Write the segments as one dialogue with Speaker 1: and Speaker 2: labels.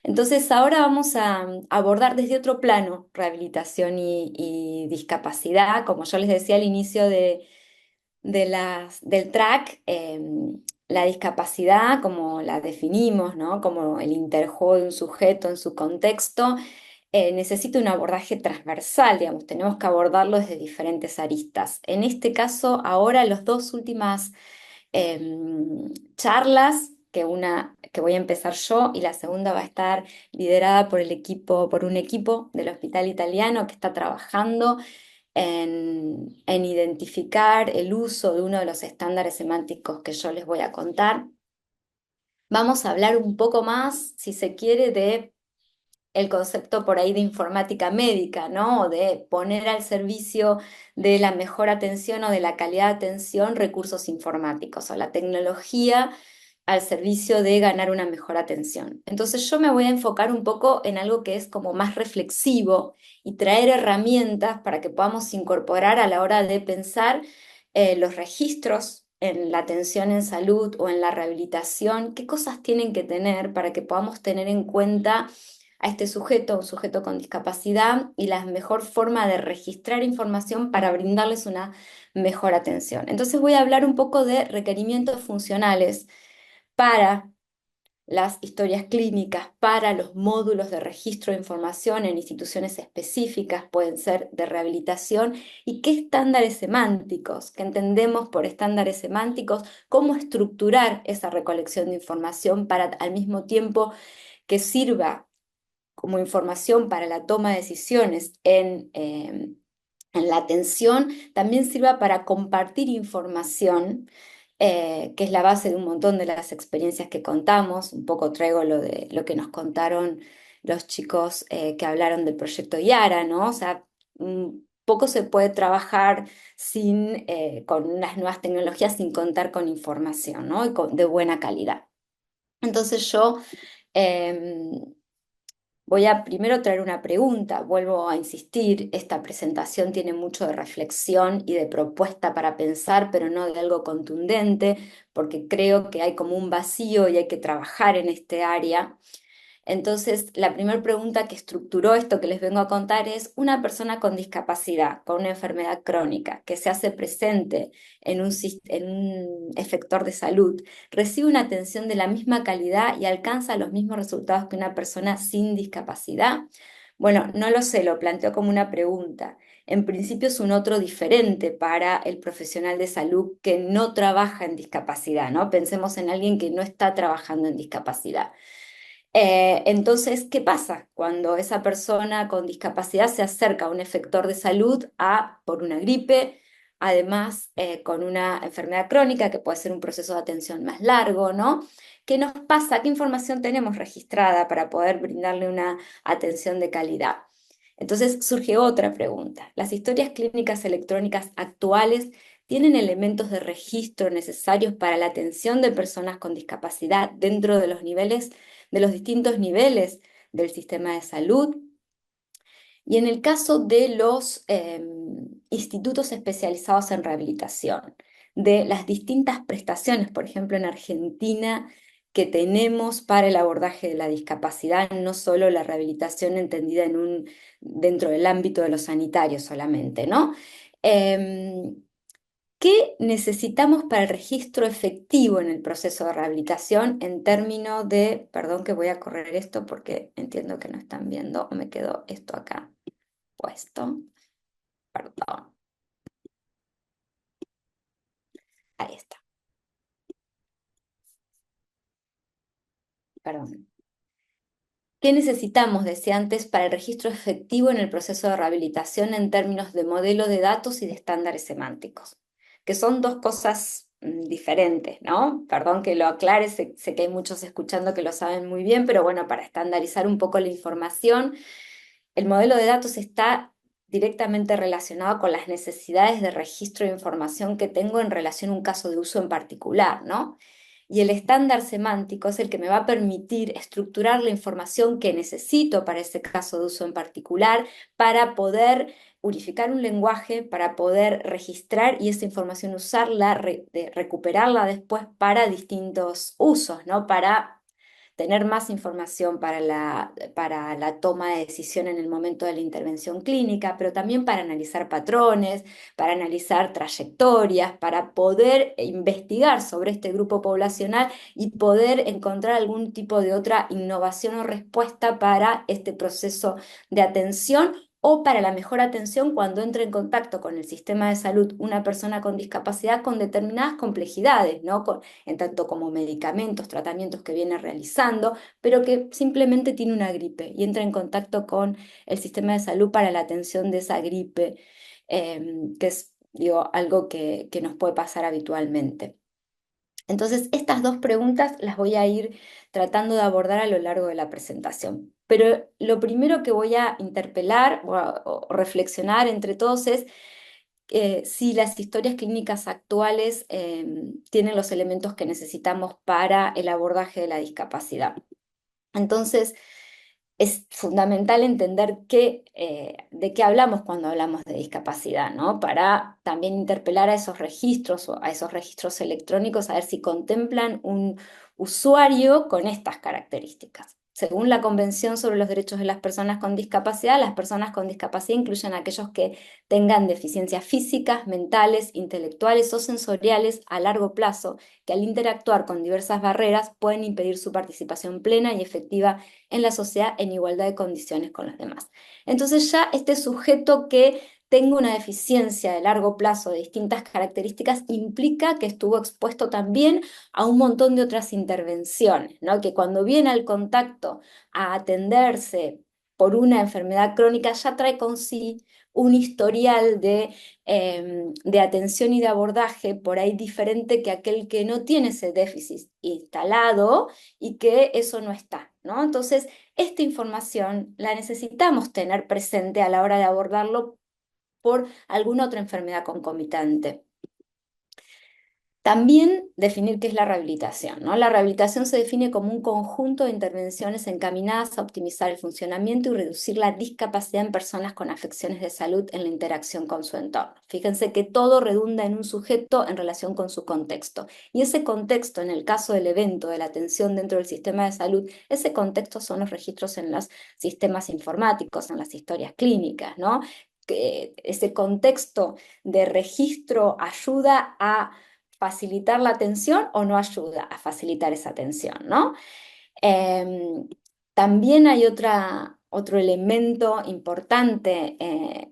Speaker 1: Entonces, ahora vamos a abordar desde otro plano rehabilitación y discapacidad. Como yo les decía al inicio del track, la discapacidad, como la definimos, ¿no? Como el interjuego de un sujeto en su contexto, necesita un abordaje transversal, digamos, tenemos que abordarlo desde diferentes aristas. En este caso, ahora las dos últimas charlas, que una que voy a empezar yo y la segunda va a estar liderada por el equipo, por un equipo del Hospital Italiano que está trabajando en identificar el uso de uno de los estándares semánticos que yo les voy a contar. Vamos a hablar un poco más, si se quiere, de el concepto por ahí de informática médica, ¿no? O de poner al servicio de la mejor atención o de la calidad de atención recursos informáticos o la tecnología al servicio de ganar una mejor atención. Entonces yo me voy a enfocar un poco en algo que es como más reflexivo y traer herramientas para que podamos incorporar a la hora de pensar los registros en la atención en salud o en la rehabilitación, qué cosas tienen que tener para que podamos tener en cuenta a este sujeto, un sujeto con discapacidad, y la mejor forma de registrar información para brindarles una mejor atención. Entonces voy a hablar un poco de requerimientos funcionales para las historias clínicas, para los módulos de registro de información en instituciones específicas, pueden ser de rehabilitación, y qué estándares semánticos, qué entendemos por estándares semánticos, cómo estructurar esa recolección de información para al mismo tiempo que sirva como información para la toma de decisiones en la atención, también sirva para compartir información, que es la base de un montón de las experiencias que contamos. Un poco traigo lo de lo que nos contaron los chicos que hablaron del proyecto Yara, ¿no? O sea, poco se puede trabajar con las nuevas tecnologías sin contar con información, ¿no? De buena calidad. Entonces yo em, voy a primero traer una pregunta, vuelvo a insistir, esta presentación tiene mucho de reflexión y de propuesta para pensar, pero no de algo contundente, porque creo que hay como un vacío y hay que trabajar en este área. Entonces, la primera pregunta que estructuró esto que les vengo a contar es: una persona con discapacidad, con una enfermedad crónica, que se hace presente en un efector de salud, ¿recibe una atención de la misma calidad y alcanza los mismos resultados que una persona sin discapacidad? Bueno, no lo sé, lo planteo como una pregunta. En principio es un otro diferente para el profesional de salud que no trabaja en discapacidad, ¿no? Pensemos en alguien que no está trabajando en discapacidad. Entonces, ¿qué pasa cuando esa persona con discapacidad se acerca a un efector de salud por una gripe, además con una enfermedad crónica que puede ser un proceso de atención más largo, ¿no? ¿Qué nos pasa? ¿Qué información tenemos registrada para poder brindarle una atención de calidad? Entonces surge otra pregunta. ¿Las historias clínicas electrónicas actuales tienen elementos de registro necesarios para la atención de personas con discapacidad dentro de de los distintos niveles del sistema de salud? Y en el caso de los institutos especializados en rehabilitación, de las distintas prestaciones, por ejemplo, en Argentina, que tenemos para el abordaje de la discapacidad, no solo la rehabilitación entendida dentro del ámbito de lo sanitario solamente, ¿no? Em, ¿Qué necesitamos para el registro efectivo en el proceso de rehabilitación en términos de, perdón que voy a correr esto porque entiendo que no están viendo, me quedó esto acá puesto, perdón, ahí está, perdón. ¿Qué necesitamos, decía antes, para el registro efectivo en el proceso de rehabilitación en términos de modelo de datos y de estándares semánticos? Que son dos cosas diferentes, ¿no? Perdón que lo aclare, sé que hay muchos escuchando que lo saben muy bien, pero bueno, para estandarizar un poco la información, el modelo de datos está directamente relacionado con las necesidades de registro de información que tengo en relación a un caso de uso en particular, ¿no? Y el estándar semántico es el que me va a permitir estructurar la información que necesito para ese caso de uso en particular, para poder unificar un lenguaje, para poder registrar y esa información usarla, recuperarla después para distintos usos, ¿no? Para tener más información para la toma de decisión en el momento de la intervención clínica, pero también para analizar patrones, para analizar trayectorias, para poder investigar sobre este grupo poblacional y poder encontrar algún tipo de otra innovación o respuesta para este proceso de atención o para la mejor atención cuando entra en contacto con el sistema de salud una persona con discapacidad con determinadas complejidades, ¿no? En tanto como medicamentos, tratamientos que viene realizando, pero que simplemente tiene una gripe y entra en contacto con el sistema de salud para la atención de esa gripe, que es, digo, algo que nos puede pasar habitualmente. Entonces, estas dos preguntas las voy a ir tratando de abordar a lo largo de la presentación. Pero lo primero que voy a interpelar o reflexionar entre todos es si las historias clínicas actuales tienen los elementos que necesitamos para el abordaje de la discapacidad. Entonces, es fundamental entender de qué hablamos cuando hablamos de discapacidad, ¿no? Para también interpelar a esos registros o a esos registros electrónicos, a ver si contemplan un usuario con estas características. Según la Convención sobre los Derechos de las personas con discapacidad incluyen a aquellos que tengan deficiencias físicas, mentales, intelectuales o sensoriales a largo plazo, que al interactuar con diversas barreras pueden impedir su participación plena y efectiva en la sociedad en igualdad de condiciones con los demás. Entonces ya este sujeto que tenga una deficiencia de largo plazo de distintas características implica que estuvo expuesto también a un montón de otras intervenciones, ¿no? Que cuando viene al contacto a atenderse por una enfermedad crónica ya trae con sí un historial de atención y de abordaje por ahí diferente que aquel que no tiene ese déficit instalado y que eso no está, ¿no? Entonces, esta información la necesitamos tener presente a la hora de abordarlo por alguna otra enfermedad concomitante. También definir qué es la rehabilitación, ¿no? La rehabilitación se define como un conjunto de intervenciones encaminadas a optimizar el funcionamiento y reducir la discapacidad en personas con afecciones de salud en la interacción con su entorno. Fíjense que todo redunda en un sujeto en relación con su contexto. Y ese contexto, en el caso del evento, de la atención dentro del sistema de salud, ese contexto son los registros en los sistemas informáticos, en las historias clínicas, ¿no? Que ese contexto de registro ayuda a facilitar la atención o no ayuda a facilitar esa atención, ¿no? Em, También hay otro elemento importante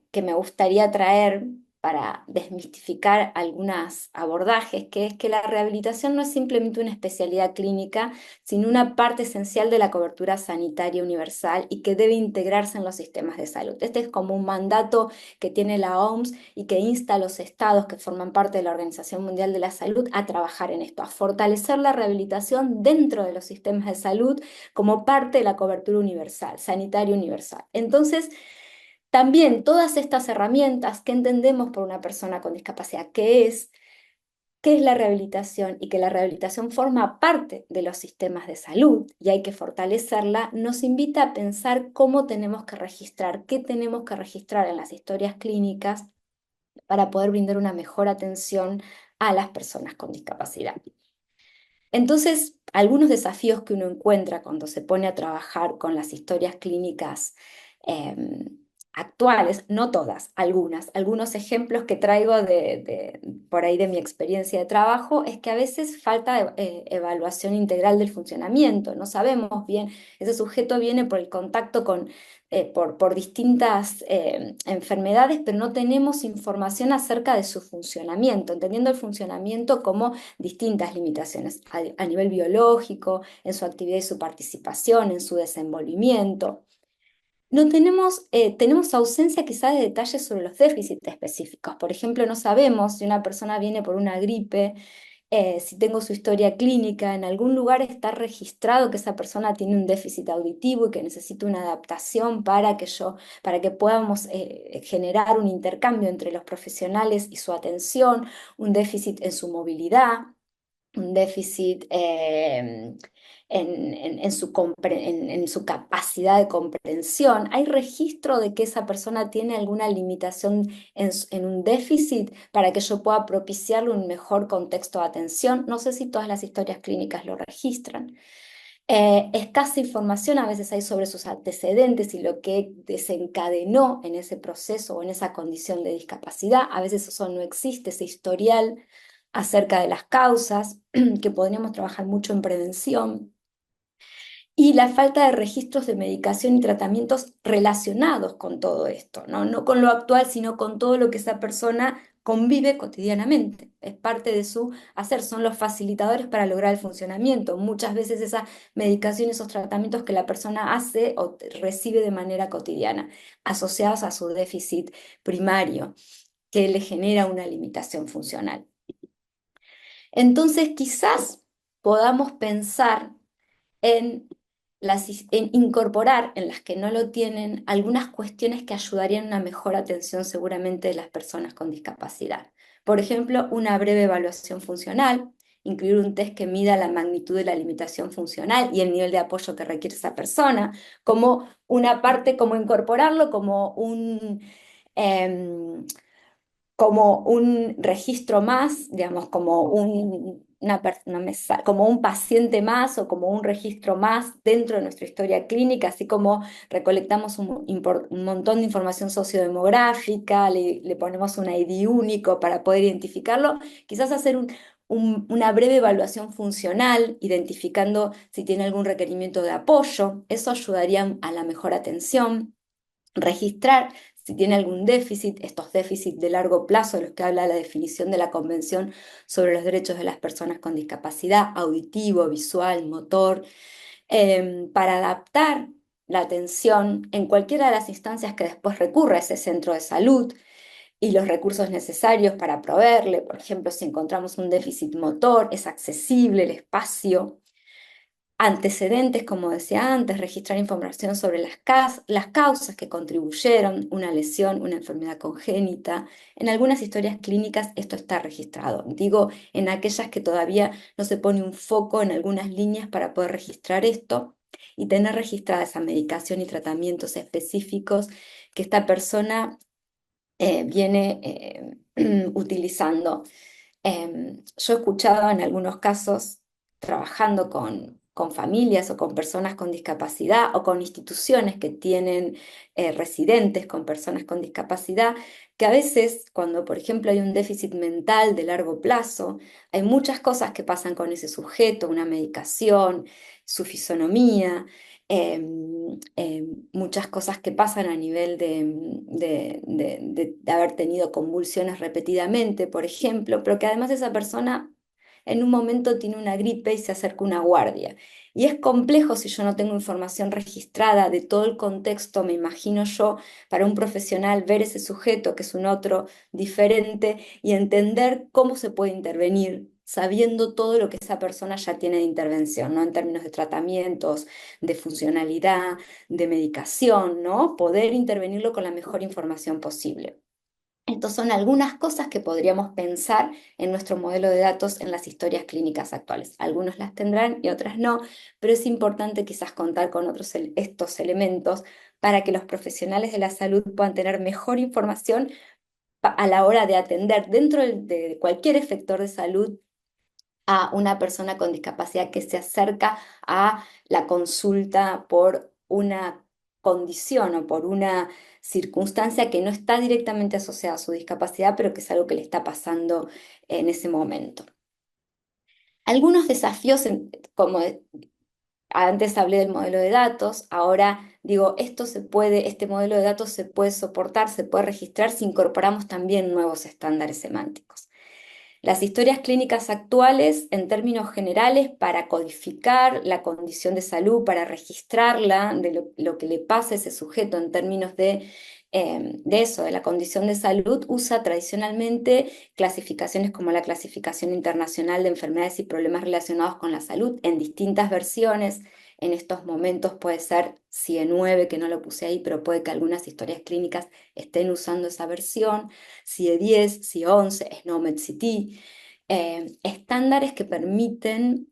Speaker 1: que me gustaría traer para desmistificar algunos abordajes, que es que la rehabilitación no es simplemente una especialidad clínica, sino una parte esencial de la cobertura sanitaria universal y que debe integrarse en los sistemas de salud. Este es como un mandato que tiene la OMS y que insta a los estados que forman parte de la Organización Mundial de la Salud a trabajar en esto, a fortalecer la rehabilitación dentro de los sistemas de salud como parte de la cobertura universal, sanitaria universal. Entonces, también todas estas herramientas que entendemos por una persona con discapacidad, qué es la rehabilitación y que la rehabilitación forma parte de los sistemas de salud y hay que fortalecerla, nos invita a pensar cómo tenemos que registrar, qué tenemos que registrar en las historias clínicas para poder brindar una mejor atención a las personas con discapacidad. Entonces, algunos desafíos que uno encuentra cuando se pone a trabajar con las historias clínicas actuales, no todas, algunos ejemplos que traigo por ahí de mi experiencia de trabajo, es que a veces falta evaluación integral del funcionamiento, no sabemos bien, ese sujeto viene por el contacto por distintas enfermedades, pero no tenemos información acerca de su funcionamiento, entendiendo el funcionamiento como distintas limitaciones a nivel biológico, en su actividad y su participación, en su desenvolvimiento. No tenemos ausencia quizás de detalles sobre los déficits específicos. Por ejemplo, no sabemos si una persona viene por una gripe, si tengo su historia clínica, en algún lugar está registrado que esa persona tiene un déficit auditivo y que necesita una adaptación para que podamos generar un intercambio entre los profesionales y su atención, un déficit en su movilidad, un déficit en su capacidad de comprensión. ¿Hay registro de que esa persona tiene alguna limitación en un déficit para que yo pueda propiciarle un mejor contexto de atención? No sé si todas las historias clínicas lo registran. Escasa información a veces hay sobre sus antecedentes y lo que desencadenó en ese proceso o en esa condición de discapacidad. A veces eso no existe, ese historial acerca de las causas, que podríamos trabajar mucho en prevención. Y la falta de registros de medicación y tratamientos relacionados con todo esto, ¿no? No con lo actual, sino con todo lo que esa persona convive cotidianamente. Es parte de su hacer, son los facilitadores para lograr el funcionamiento. Muchas veces esas medicaciones, esos tratamientos que la persona hace o recibe de manera cotidiana, asociados a su déficit primario, que le genera una limitación funcional. Entonces, quizás podamos pensar en, en incorporar en las que no lo tienen algunas cuestiones que ayudarían a una mejor atención seguramente de las personas con discapacidad. Por ejemplo, una breve evaluación funcional, incluir un test que mida la magnitud de la limitación funcional y el nivel de apoyo que requiere esa persona, como una parte, como incorporarlo em, como un registro más, digamos, como como un paciente más o como un registro más dentro de nuestra historia clínica, así como recolectamos un montón de información sociodemográfica, le ponemos un ID único para poder identificarlo, quizás hacer una breve evaluación funcional, identificando si tiene algún requerimiento de apoyo, eso ayudaría a la mejor atención. Registrar si tiene algún déficit, estos déficits de largo plazo de los que habla la definición de la Convención sobre los Derechos de las Personas con Discapacidad, auditivo, visual, motor, para adaptar la atención en cualquiera de las instancias que después recurra a ese centro de salud y los recursos necesarios para proveerle. Por ejemplo, si encontramos un déficit motor, es accesible el espacio. Antecedentes, como decía antes, registrar información sobre las causas que contribuyeron, una lesión, una enfermedad congénita. En algunas historias clínicas esto está registrado. Digo, en aquellas que todavía no se pone un foco en algunas líneas para poder registrar esto y tener registrada esa medicación y tratamientos específicos que esta persona viene utilizando. Yo he escuchado en algunos casos, trabajando con familias o con personas con discapacidad o con instituciones que tienen residentes con personas con discapacidad, que a veces cuando, por ejemplo, hay un déficit mental de largo plazo, hay muchas cosas que pasan con ese sujeto, una medicación, su fisonomía, muchas cosas que pasan a nivel de haber tenido convulsiones repetidamente, por ejemplo, pero que además esa persona en un momento tiene una gripe y se acerca a una guardia. Y es complejo si yo no tengo información registrada de todo el contexto, me imagino yo, para un profesional ver ese sujeto que es un otro diferente y entender cómo se puede intervenir, sabiendo todo lo que esa persona ya tiene de intervención, ¿no? En términos de tratamientos, de funcionalidad, de medicación, ¿no? Poder intervenirlo con la mejor información posible. Estas son algunas cosas que podríamos pensar en nuestro modelo de datos en las historias clínicas actuales. Algunos las tendrán y otras no, pero es importante quizás contar con estos elementos para que los profesionales de la salud puedan tener mejor información a la hora de atender dentro de cualquier efector de salud a una persona con discapacidad que se acerca a la consulta por una condición o por una circunstancia que no está directamente asociada a su discapacidad, pero que es algo que le está pasando en ese momento. Algunos desafíos, como antes hablé del modelo de datos, ahora digo, este modelo de datos se puede soportar, se puede registrar si incorporamos también nuevos estándares semánticos. Las historias clínicas actuales, en términos generales, para codificar la condición de salud, para registrarla, de lo que le pasa a ese sujeto en términos de eso, de la condición de salud, usa tradicionalmente clasificaciones como la Clasificación Internacional de Enfermedades y Problemas Relacionados con la Salud, en distintas versiones. En estos momentos puede ser CIE-9, que no lo puse ahí, pero puede que algunas historias clínicas estén usando esa versión. CIE-10, CIE-11, SNOMED-CT, estándares que permiten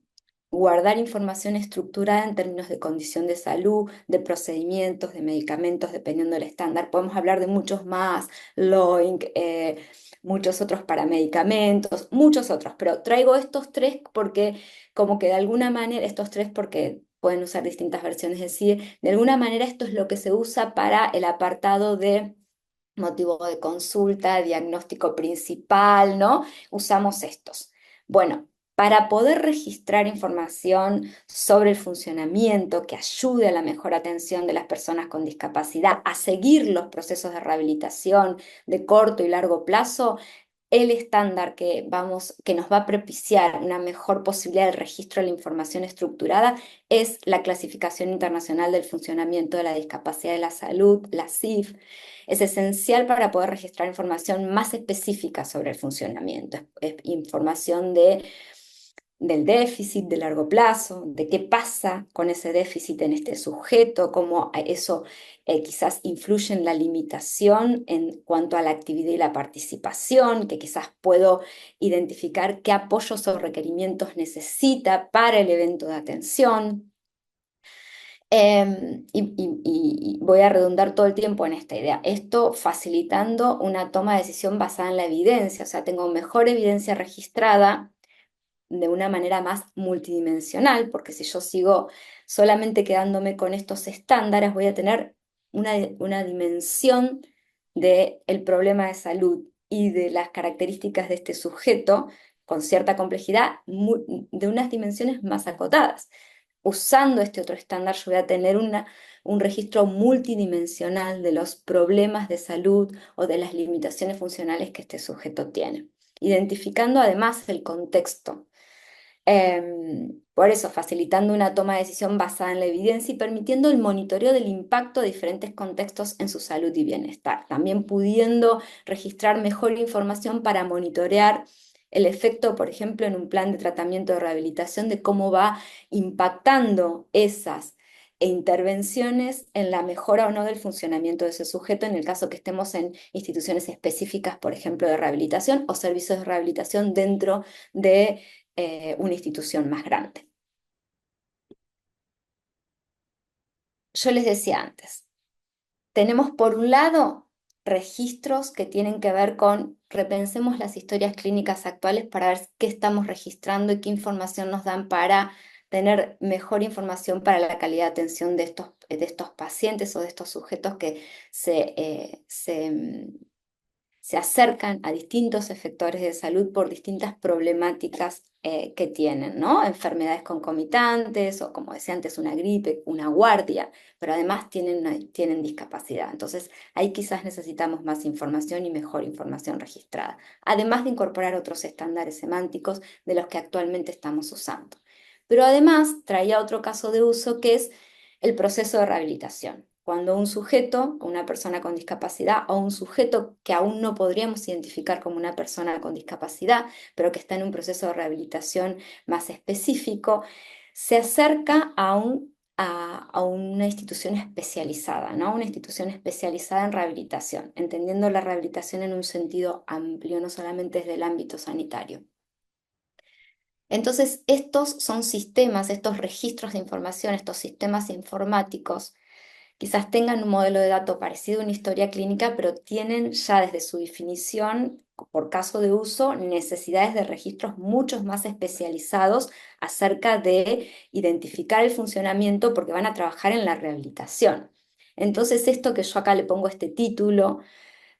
Speaker 1: guardar información estructurada en términos de condición de salud, de procedimientos, de medicamentos, dependiendo del estándar. Podemos hablar de muchos más, LOINC, muchos otros para medicamentos, muchos otros, pero traigo estos tres porque, como que de alguna manera, estos tres porque pueden usar distintas versiones, es decir, de alguna manera esto es lo que se usa para el apartado de motivo de consulta, diagnóstico principal, ¿no? Usamos estos. Bueno, para poder registrar información sobre el funcionamiento que ayude a la mejor atención de las personas con discapacidad, a seguir los procesos de rehabilitación de corto y largo plazo, el estándar que nos va a propiciar una mejor posibilidad de registro de la información estructurada es la Clasificación Internacional del Funcionamiento de la Discapacidad de la Salud, la CIF. Es esencial para poder registrar información más específica sobre el funcionamiento, es información del déficit de largo plazo, de qué pasa con ese déficit en este sujeto, cómo eso quizás influye en la limitación en cuanto a la actividad y la participación, que quizás puedo identificar qué apoyos o requerimientos necesita para el evento de atención. Y voy a redundar todo el tiempo en esta idea. Esto facilitando una toma de decisión basada en la evidencia, o sea, tengo mejor evidencia registrada de una manera más multidimensional, porque si yo sigo solamente quedándome con estos estándares, voy a tener una dimensión del problema de salud y de las características de este sujeto con cierta complejidad, de unas dimensiones más acotadas. Usando este otro estándar, yo voy a tener un registro multidimensional de los problemas de salud o de las limitaciones funcionales que este sujeto tiene, identificando además el contexto. Por eso, facilitando una toma de decisión basada en la evidencia y permitiendo el monitoreo del impacto de diferentes contextos en su salud y bienestar. También pudiendo registrar mejor información para monitorear el efecto, por ejemplo, en un plan de tratamiento de rehabilitación, de cómo va impactando esas intervenciones en la mejora o no del funcionamiento de ese sujeto, en el caso que estemos en instituciones específicas, por ejemplo, de rehabilitación o servicios de rehabilitación dentro de una institución más grande. Yo les decía antes, tenemos por un lado registros que tienen que ver con repensemos las historias clínicas actuales para ver qué estamos registrando y qué información nos dan para tener mejor información para la calidad de atención de estos pacientes o de estos sujetos que se acercan a distintos efectores de salud por distintas problemáticas que tienen, ¿no? Enfermedades concomitantes o, como decía antes, una gripe, una guardia, pero además tienen discapacidad. Entonces, ahí quizás necesitamos más información y mejor información registrada, además de incorporar otros estándares semánticos de los que actualmente estamos usando. Pero además traía otro caso de uso que es el proceso de rehabilitación. Cuando un sujeto, una persona con discapacidad o un sujeto que aún no podríamos identificar como una persona con discapacidad, pero que está en un proceso de rehabilitación más específico, se acerca a una institución especializada, ¿no? Una institución especializada en rehabilitación, entendiendo la rehabilitación en un sentido amplio, no solamente desde el ámbito sanitario. Entonces, estos son sistemas, estos registros de información, estos sistemas informáticos, quizás tengan un modelo de dato parecido a una historia clínica, pero tienen ya desde su definición, por caso de uso, necesidades de registros mucho más especializados acerca de identificar el funcionamiento porque van a trabajar en la rehabilitación. Entonces, esto que yo acá le pongo este título,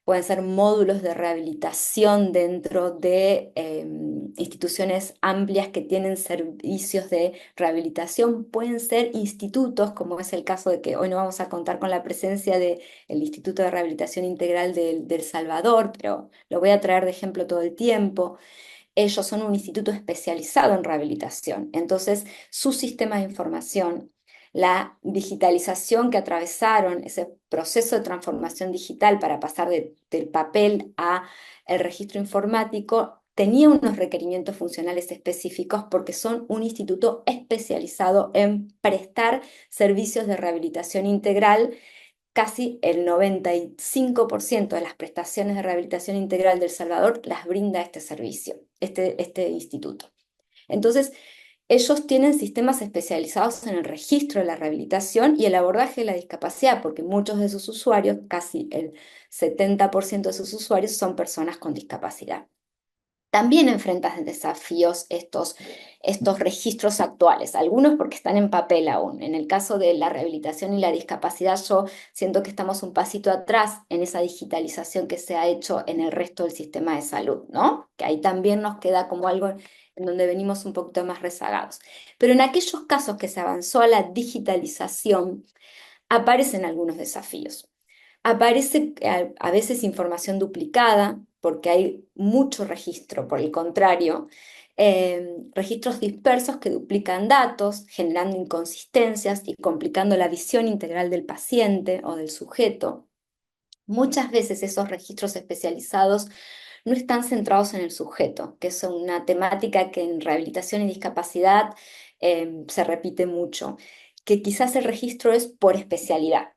Speaker 1: pueden ser módulos de rehabilitación dentro de instituciones amplias que tienen servicios de rehabilitación, pueden ser institutos, como es el caso de que hoy no vamos a contar con la presencia del Instituto de Rehabilitación Integral del Salvador, pero lo voy a traer de ejemplo todo el tiempo. Ellos son un instituto especializado en rehabilitación, entonces su sistema de información, la digitalización que atravesaron, ese proceso de transformación digital para pasar del papel a el registro informático, tenía unos requerimientos funcionales específicos porque son un instituto especializado en prestar servicios de rehabilitación integral. Casi el 95% de las prestaciones de rehabilitación integral del Salvador las brinda este servicio, este instituto. Entonces, ellos tienen sistemas especializados en el registro de la rehabilitación y el abordaje de la discapacidad, porque muchos de sus usuarios, casi el 70% de sus usuarios, son personas con discapacidad. también enfrentas desafíos estos registros actuales, algunos porque están en papel aún. En el caso de la rehabilitación y la discapacidad, yo siento que estamos un pasito atrás en esa digitalización que se ha hecho en el resto del sistema de salud, ¿no? Que ahí también nos queda como algo en donde venimos un poquito más rezagados. Pero en aquellos casos que se avanzó a la digitalización, aparecen algunos desafíos. Aparece a veces información duplicada, porque hay mucho registro, por el contrario, registros dispersos que duplican datos, generando inconsistencias y complicando la visión integral del paciente o del sujeto. Muchas veces esos registros especializados no están centrados en el sujeto, que es una temática que en rehabilitación y discapacidad se repite mucho, que quizás el registro es por especialidad.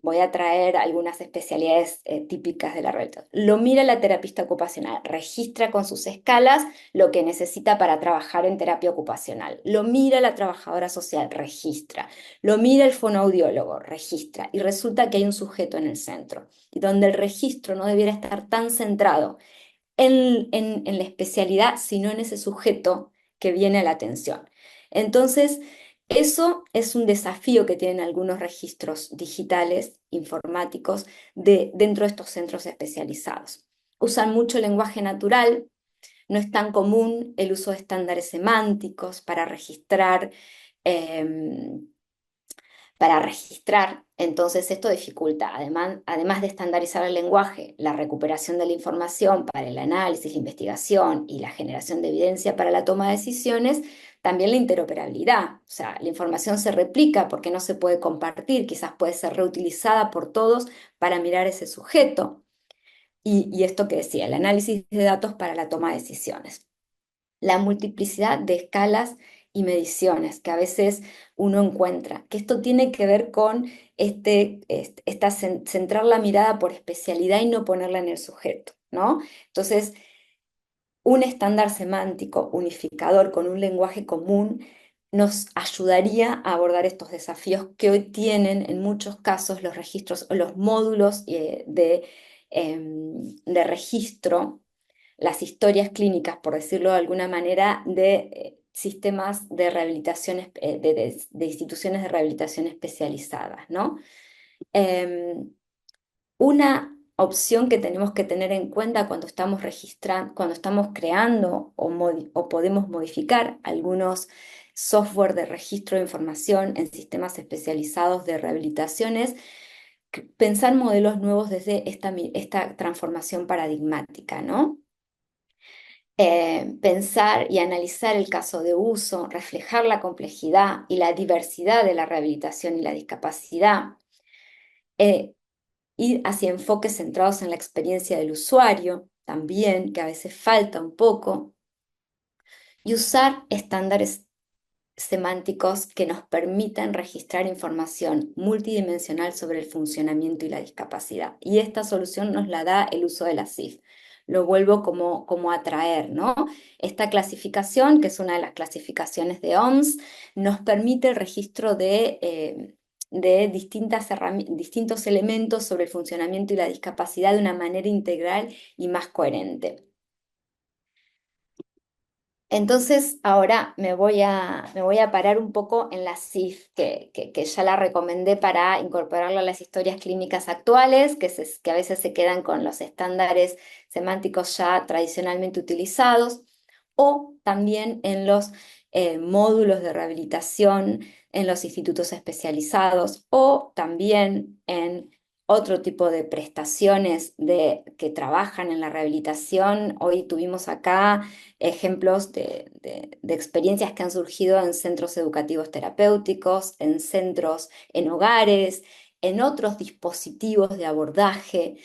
Speaker 1: Voy a traer algunas especialidades típicas de la rehabilitación. Lo mira la terapista ocupacional, registra con sus escalas lo que necesita para trabajar en terapia ocupacional. Lo mira la trabajadora social, registra. Lo mira el fonoaudiólogo, registra. Y resulta que hay un sujeto en el centro, y donde el registro no debiera estar tan centrado en la especialidad, sino en ese sujeto que viene a la atención. Entonces, eso es un desafío que tienen algunos registros digitales, informáticos, dentro de estos centros especializados. Usan mucho lenguaje natural, no es tan común el uso de estándares semánticos em, para registrar. Entonces esto dificulta, además de estandarizar el lenguaje, la recuperación de la información para el análisis, la investigación y la generación de evidencia para la toma de decisiones, también la interoperabilidad. O sea, la información se replica porque no se puede compartir, quizás puede ser reutilizada por todos para mirar ese sujeto. Y esto que decía, el análisis de datos para la toma de decisiones, la multiplicidad de escalas y mediciones que a veces uno encuentra, que esto tiene que ver con centrar la mirada por especialidad y no ponerla en el sujeto, ¿no? Entonces, un estándar semántico unificador con un lenguaje común nos ayudaría a abordar estos desafíos que hoy tienen en muchos casos los registros o los módulos de registro, las historias clínicas, por decirlo de alguna manera, de sistemas de rehabilitación, de instituciones de rehabilitación especializadas, ¿no? Em, una opción que tenemos que tener en cuenta cuando estamos registrando, cuando estamos creando o podemos modificar algunos software de registro de información en sistemas especializados de rehabilitación es pensar modelos nuevos desde esta transformación paradigmática, ¿no? Pensar y analizar el caso de uso, reflejar la complejidad y la diversidad de la rehabilitación y la discapacidad, eh, ir hacia enfoques centrados en la experiencia del usuario, también, que a veces falta un poco, y usar estándares semánticos que nos permitan registrar información multidimensional sobre el funcionamiento y la discapacidad. Y esta solución nos la da el uso de la CIF. Lo vuelvo como a traer, ¿no? Esta clasificación, que es una de las clasificaciones de OMS, nos permite el registro de distintos elementos sobre el funcionamiento y la discapacidad de una manera integral y más coherente. Entonces, ahora me voy a parar un poco en la CIF, que ya la recomendé para incorporarlo a las historias clínicas actuales, que a veces se quedan con los estándares semánticos ya tradicionalmente utilizados, o también en los módulos de rehabilitación en los institutos especializados, o también en otro tipo de prestaciones que trabajan en la rehabilitación. Hoy tuvimos acá ejemplos de experiencias que han surgido en centros educativos terapéuticos, en centros, en hogares, en otros dispositivos de abordaje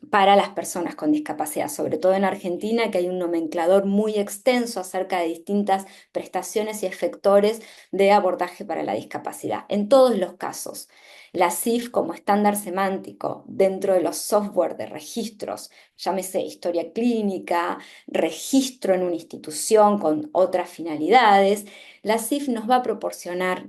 Speaker 1: para las personas con discapacidad, sobre todo en Argentina, que hay un nomenclador muy extenso acerca de distintas prestaciones y efectores de abordaje para la discapacidad. En todos los casos, la CIF como estándar semántico dentro de los software de registros, llámese historia clínica, registro en una institución con otras finalidades, la CIF nos va a proporcionar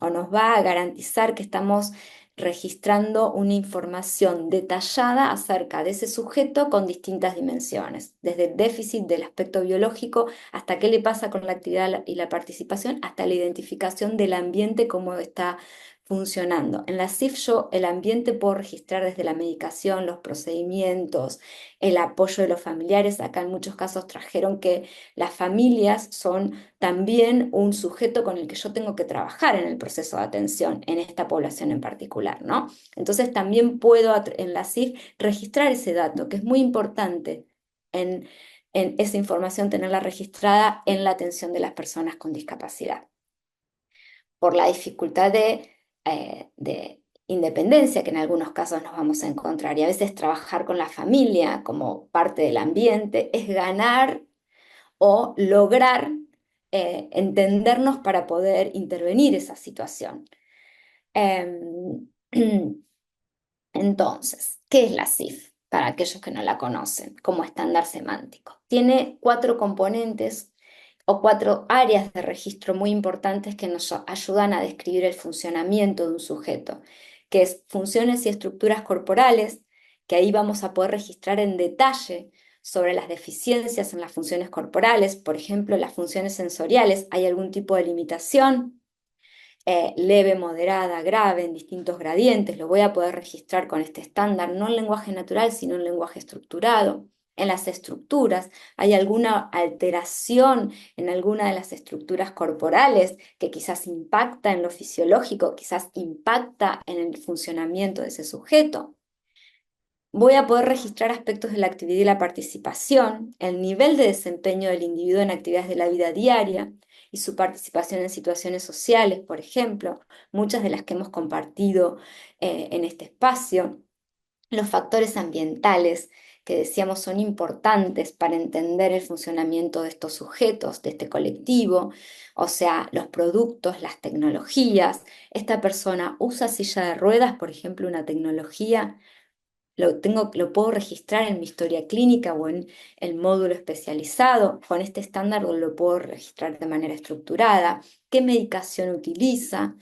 Speaker 1: o nos va a garantizar que estamos registrando una información detallada acerca de ese sujeto con distintas dimensiones, desde el déficit del aspecto biológico hasta qué le pasa con la actividad y la participación, hasta la identificación del ambiente, cómo está funcionando. En la CIF yo el ambiente puedo registrar desde la medicación, los procedimientos, el apoyo de los familiares. Acá en muchos casos trajeron que las familias son también un sujeto con el que yo tengo que trabajar en el proceso de atención en esta población en particular, ¿no? Entonces también puedo en la CIF registrar ese dato, que es muy importante en, en esa información tenerla registrada en la atención de las personas con discapacidad, por la dificultad de independencia que en algunos casos nos vamos a encontrar. Y a veces trabajar con la familia como parte del ambiente es ganar o lograr entendernos para poder intervenir esa situación. Em, entonces, ¿qué es la CIF? Para aquellos que no la conocen, como estándar semántico. Tiene 4 componentes o 4 áreas de registro muy importantes que nos ayudan a describir el funcionamiento de un sujeto, que es funciones y estructuras corporales, que ahí vamos a poder registrar en detalle sobre las deficiencias en las funciones corporales, por ejemplo, las funciones sensoriales, ¿hay algún tipo de limitación? Leve, moderada, grave, en distintos gradientes, lo voy a poder registrar con este estándar, no en lenguaje natural, sino en lenguaje estructurado. En las estructuras, ¿hay alguna alteración en alguna de las estructuras corporales que quizás impacta en lo fisiológico, quizás impacta en el funcionamiento de ese sujeto? Voy a poder registrar aspectos de la actividad y la participación, el nivel de desempeño del individuo en actividades de la vida diaria y su participación en situaciones sociales, por ejemplo, muchas de las que hemos compartido en este espacio. Los factores ambientales que decíamos son importantes para entender el funcionamiento de estos sujetos, de este colectivo, o sea, los productos, las tecnologías. Esta persona usa silla de ruedas, por ejemplo, una tecnología lo puedo registrar en mi historia clínica o en el módulo especializado. Con este estándar lo puedo registrar de manera estructurada. ¿Qué medicación utiliza?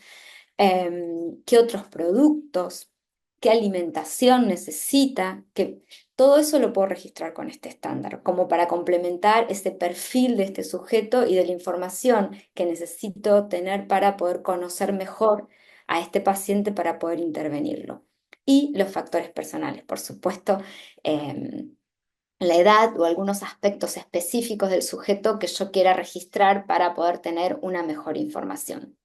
Speaker 1: ¿Qué otros productos? ¿Qué alimentación necesita? Todo eso lo puedo registrar con este estándar, como para complementar ese perfil de este sujeto y de la información que necesito tener para poder conocer mejor a este paciente para poder intervenirlo. Y los factores personales, por supuesto, la edad o algunos aspectos específicos del sujeto que yo quiera registrar para poder tener una mejor información.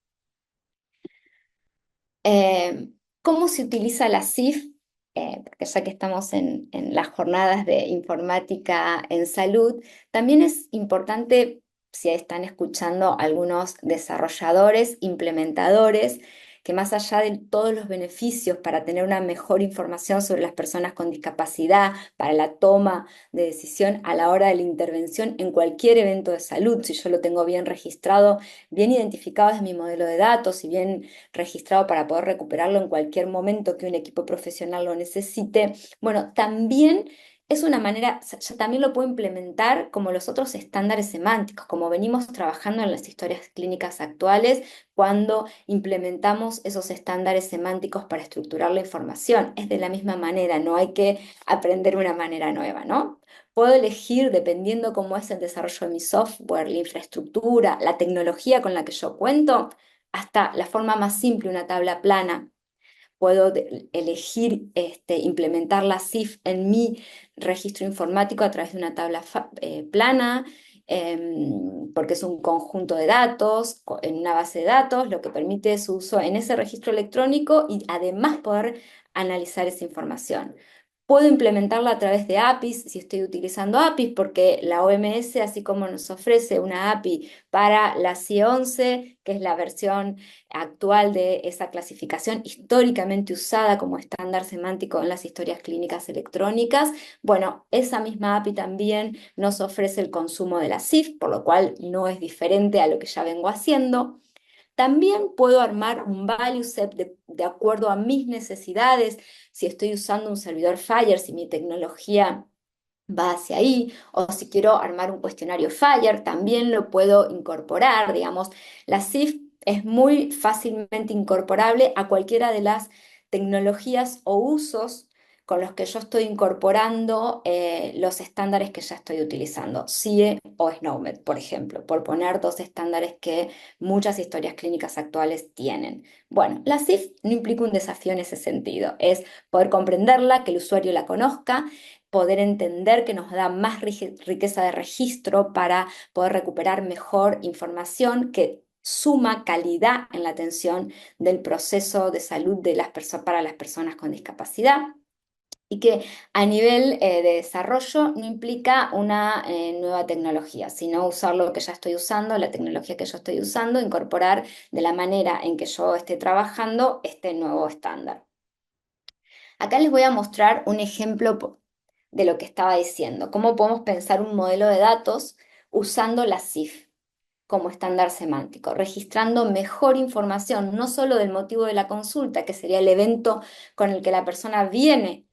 Speaker 1: ¿Cómo se utiliza la CIF? Porque ya que estamos en las jornadas de informática en salud, también es importante, si están escuchando algunos desarrolladores, implementadores, que más allá de todos los beneficios para tener una mejor información sobre las personas con discapacidad, para la toma de decisión a la hora de la intervención en cualquier evento de salud, si yo lo tengo bien registrado, bien identificado desde mi modelo de datos y bien registrado para poder recuperarlo en cualquier momento que un equipo profesional lo necesite. Bueno, también es una manera, ya también lo puedo implementar como los otros estándares semánticos, como venimos trabajando en las historias clínicas actuales cuando implementamos esos estándares semánticos para estructurar la información. Es de la misma manera, no hay que aprender una manera nueva, ¿no? Puedo elegir, dependiendo cómo es el desarrollo de mi software, la infraestructura, la tecnología con la que yo cuento, hasta la forma más simple, una tabla plana. Puedo elegir implementar la CIF en mi registro informático a través de una tabla plana, porque es un conjunto de datos en una base de datos, lo que permite su uso en ese registro electrónico y además poder analizar esa información. Puedo implementarla a través de APIs, si estoy utilizando APIs, porque la OMS, así como nos ofrece una API para la CIE 11, que es la versión actual de esa clasificación históricamente usada como estándar semántico en las historias clínicas electrónicas, bueno, esa misma API también nos ofrece el consumo de la CIF, por lo cual no es diferente a lo que ya vengo haciendo. También puedo armar un value set de acuerdo a mis necesidades, si estoy usando un servidor Fire, si mi tecnología va hacia ahí, o si quiero armar un cuestionario Fire, también lo puedo incorporar, digamos. La CIF es muy fácilmente incorporable a cualquiera de las tecnologías o usos con los que yo estoy incorporando los estándares que ya estoy utilizando, CIE o SNOMED, por ejemplo, por poner dos estándares que muchas historias clínicas actuales tienen. Bueno, la CIF no implica un desafío en ese sentido, es poder comprenderla, que el usuario la conozca, poder entender que nos da más riqueza de registro para poder recuperar mejor información que suma calidad en la atención del proceso de salud de para las personas con discapacidad y que a nivel de desarrollo no implica una nueva tecnología, sino usar lo que ya estoy usando, la tecnología que yo estoy usando, incorporar de la manera en que yo esté trabajando este nuevo estándar. Acá les voy a mostrar un ejemplo de lo que estaba diciendo, cómo podemos pensar un modelo de datos usando la CIF como estándar semántico, registrando mejor información, no solo del motivo de la consulta, que sería el evento con el que la persona viene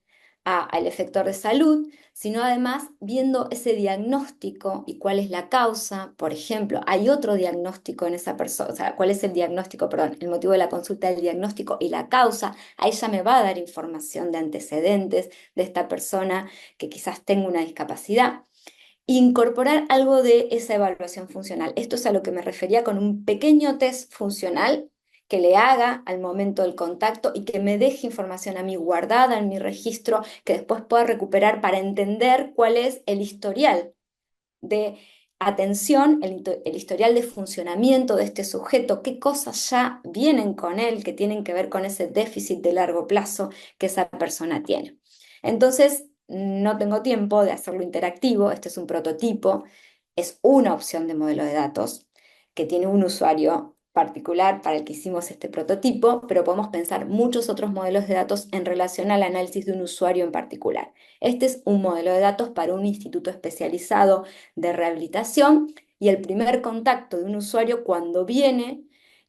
Speaker 1: al efector de salud, sino además viendo ese diagnóstico y cuál es la causa. Por ejemplo, hay otro diagnóstico en esa persona, o sea, cuál es el diagnóstico, perdón, el motivo de la consulta, el diagnóstico y la causa. Ahí ya me va a dar información de antecedentes de esta persona que quizás tenga una discapacidad. Incorporar algo de esa evaluación funcional. Esto es a lo que me refería con un pequeño test funcional que le haga al momento del contacto y que me deje información a mí guardada en mi registro que después pueda recuperar para entender cuál es el historial de atención, el historial de funcionamiento de este sujeto, qué cosas ya vienen con él que tienen que ver con ese déficit de largo plazo que esa persona tiene. Entonces, no tengo tiempo de hacerlo interactivo, este es un prototipo, es una opción de modelo de datos que tiene un usuario particular para el que hicimos este prototipo, pero podemos pensar muchos otros modelos de datos en relación al análisis de un usuario en particular. Este es un modelo de datos para un instituto especializado de rehabilitación y el primer contacto de un usuario cuando viene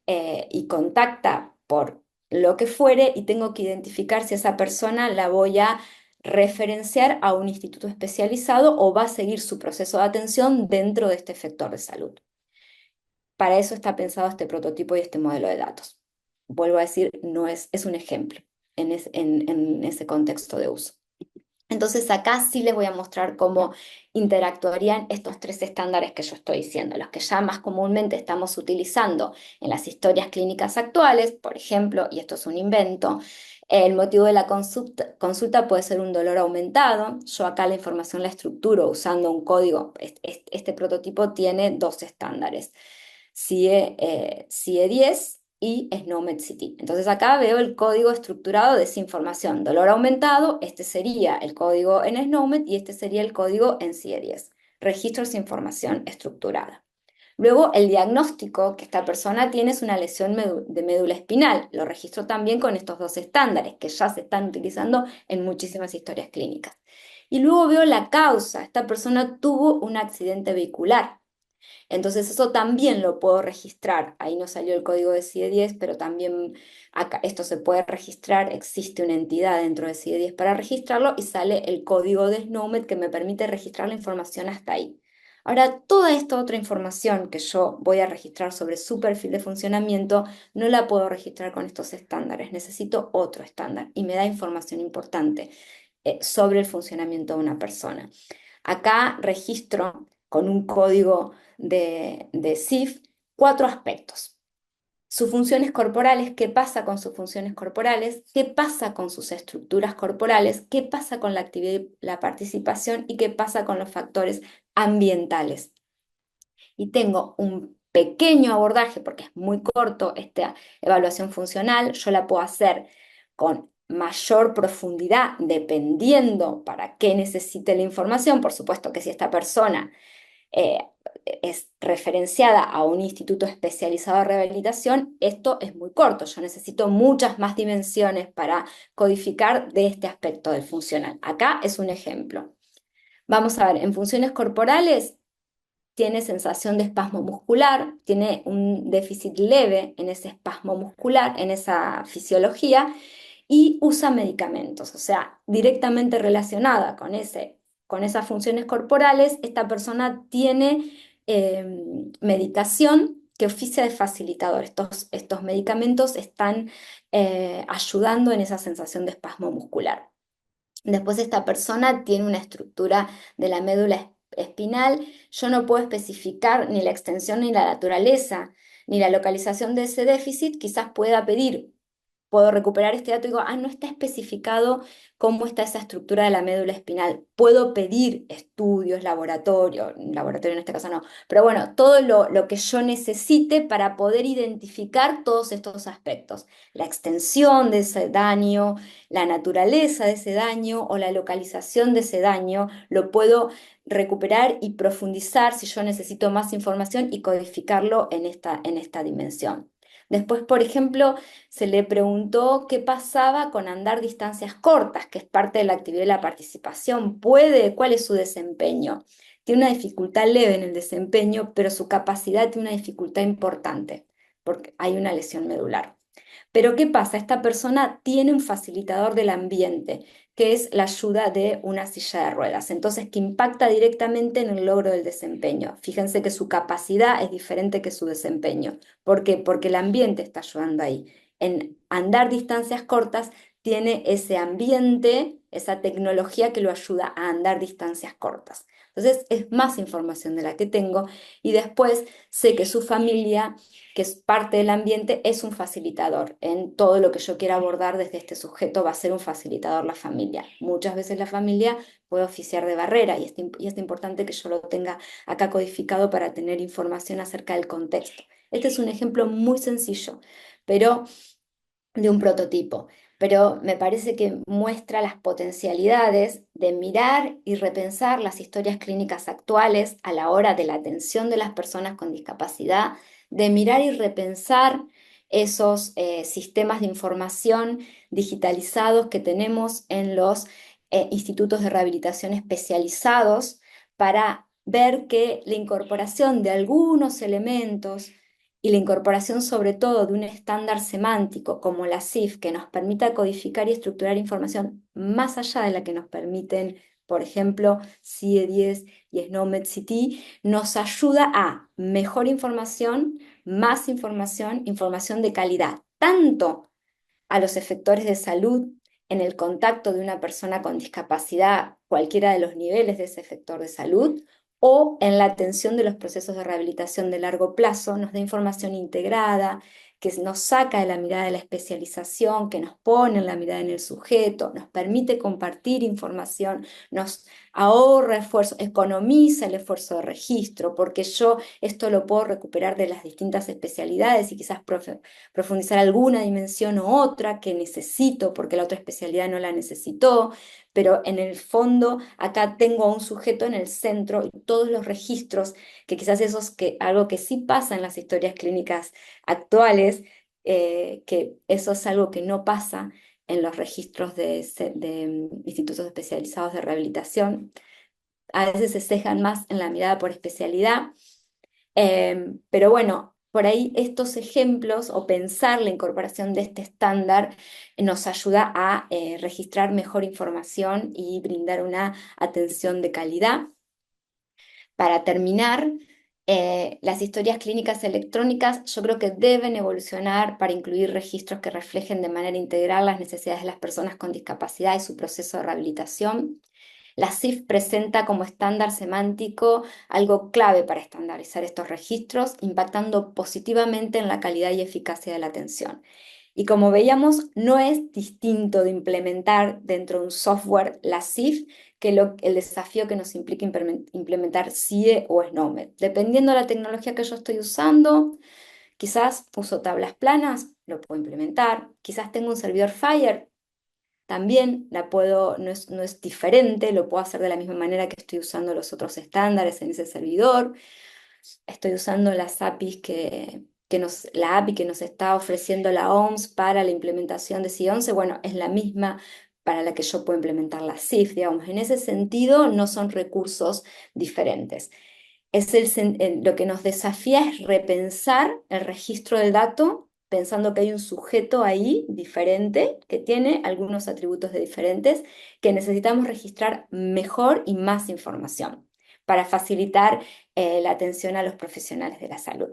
Speaker 1: y contacta por lo que fuere y tengo que identificar si esa persona la voy a referenciar a un instituto especializado o va a seguir su proceso de atención dentro de este efector de salud. Para eso está pensado este prototipo y este modelo de datos. Vuelvo a decir, no es un ejemplo en ese contexto de uso. Entonces acá sí les voy a mostrar cómo interactuarían estos tres estándares que yo estoy diciendo, los que ya más comúnmente estamos utilizando en las historias clínicas actuales, por ejemplo, y esto es un invento, el motivo de la consulta puede ser un dolor aumentado. Yo acá la información la estructuro usando un código. Este prototipo tiene dos estándares, CIE 10 y SNOMED City. Entonces acá veo el código estructurado de esa información. Dolor aumentado, este sería el código en SNOMED y este sería el código en CIE 10. Registro esa información estructurada. Luego, el diagnóstico que esta persona tiene es una lesión de médula espinal. Lo registro también con estos dos estándares que ya se están utilizando en muchísimas historias clínicas. Y luego veo la causa. Esta persona tuvo un accidente vehicular. Entonces eso también lo puedo registrar. Ahí no salió el código de CIE 10, pero también acá esto se puede registrar. Existe una entidad dentro de CIE 10 para registrarlo y sale el código de SNOMED que me permite registrar la información hasta ahí. Ahora, toda esta otra información que yo voy a registrar sobre su perfil de funcionamiento, no la puedo registrar con estos estándares. Necesito otro estándar y me da información importante sobre el funcionamiento de una persona. Acá registro con un código de CIF cuatro aspectos. Sus funciones corporales, qué pasa con sus funciones corporales, qué pasa con sus estructuras corporales, qué pasa con la actividad y la participación y qué pasa con los factores ambientales. Y tengo un pequeño abordaje, porque es muy corto esta evaluación funcional, yo la puedo hacer con mayor profundidad dependiendo para qué necesite la información. Por supuesto que si esta persona eh, es referenciada a un instituto especializado de rehabilitación, esto es muy corto. Yo necesito muchas más dimensiones para codificar de este aspecto del funcional. Acá es un ejemplo. Vamos a ver, en funciones corporales tiene sensación de espasmo muscular, tiene un déficit leve en ese espasmo muscular, en esa fisiología, y usa medicamentos, o sea, directamente relacionada con esas funciones corporales, esta persona tiene medicación que oficia de facilitador. Estos medicamentos están ayudando en esa sensación de espasmo muscular. Después esta persona tiene una estructura de la médula espinal. Yo no puedo especificar ni la extensión ni la naturaleza ni la localización de ese déficit. Quizás pueda pedir, puedo recuperar este dato y digo, no está especificado cómo está esa estructura de la médula espinal. Puedo pedir estudios, laboratorio en este caso no, pero bueno, todo lo que yo necesite para poder identificar todos estos aspectos. La extensión de ese daño, la naturaleza de ese daño o la localización de ese daño, lo puedo recuperar y profundizar si yo necesito más información y codificarlo en esta dimensión. Después, por ejemplo, se le preguntó qué pasaba con andar distancias cortas, que es parte de la actividad de la participación. ¿Puede? ¿Cuál es su desempeño? Tiene una dificultad leve en el desempeño, pero su capacidad tiene una dificultad importante, porque hay una lesión medular. Pero ¿qué pasa? Esta persona tiene un facilitador del ambiente, que es la ayuda de una silla de ruedas, entonces que impacta directamente en el logro del desempeño. Fíjense que su capacidad es diferente que su desempeño. ¿Por qué? Porque el ambiente está ayudando ahí. En andar distancias cortas tiene ese ambiente, esa tecnología que lo ayuda a andar distancias cortas. Entonces es más información de la que tengo y después sé que su familia, que es parte del ambiente, es un facilitador. En todo lo que yo quiera abordar desde este sujeto va a ser un facilitador la familia. Muchas veces la familia puede oficiar de barrera y es importante que yo lo tenga acá codificado para tener información acerca del contexto. Este es un ejemplo muy sencillo, pero de un prototipo, pero me parece que muestra las potencialidades de mirar y repensar las historias clínicas actuales a la hora de la atención de las personas con discapacidad, de mirar y repensar esos sistemas de información digitalizados que tenemos en los institutos de rehabilitación especializados para ver que la incorporación de algunos elementos y la incorporación sobre todo de un estándar semántico como la CIF que nos permita codificar y estructurar información más allá de la que nos permiten, por ejemplo, CIE-10 y SNOMED-CT, nos ayuda a mejor información, más información, información de calidad, tanto a los efectores de salud en el contacto de una persona con discapacidad, cualquiera de los niveles de ese efector de salud, o en la atención de los procesos de rehabilitación de largo plazo, nos da información integrada, que nos saca de la mirada de la especialización, que nos pone en la mirada en el sujeto, nos permite compartir información, nos ahorra esfuerzo, economiza el esfuerzo de registro, porque yo esto lo puedo recuperar de las distintas especialidades y quizás profundizar alguna dimensión u otra que necesito porque la otra especialidad no la necesitó, pero en el fondo acá tengo a un sujeto en el centro y todos los registros, que quizás eso es algo que sí pasa en las historias clínicas actuales, que eso es algo que no pasa en los registros de institutos especializados de rehabilitación. A veces se cejan más en la mirada por especialidad, pero bueno, por ahí estos ejemplos o pensar la incorporación de este estándar nos ayuda a registrar mejor información y brindar una atención de calidad. Para terminar, las historias clínicas electrónicas yo creo que deben evolucionar para incluir registros que reflejen de manera integral las necesidades de las personas con discapacidad y su proceso de rehabilitación. La CIF presenta como estándar semántico algo clave para estandarizar estos registros, impactando positivamente en la calidad y eficacia de la atención. Y como veíamos, no es distinto de implementar dentro de un software la CIF que el desafío que nos implica implementar CIE o SNOMED. Dependiendo de la tecnología que yo estoy usando, quizás uso tablas planas, lo puedo implementar. Quizás tengo un servidor Fire, también no es diferente, lo puedo hacer de la misma manera que estoy usando los otros estándares en ese servidor. Estoy usando las APIs la API que nos está ofreciendo la OMS para la implementación de CI-11, bueno, es la misma para la que yo puedo implementar la CIF, digamos. En ese sentido, no son recursos diferentes. Lo que nos desafía es repensar el registro del dato, pensando que hay un sujeto ahí diferente, que tiene algunos atributos de diferentes, que necesitamos registrar mejor y más información para facilitar la atención a los profesionales de la salud.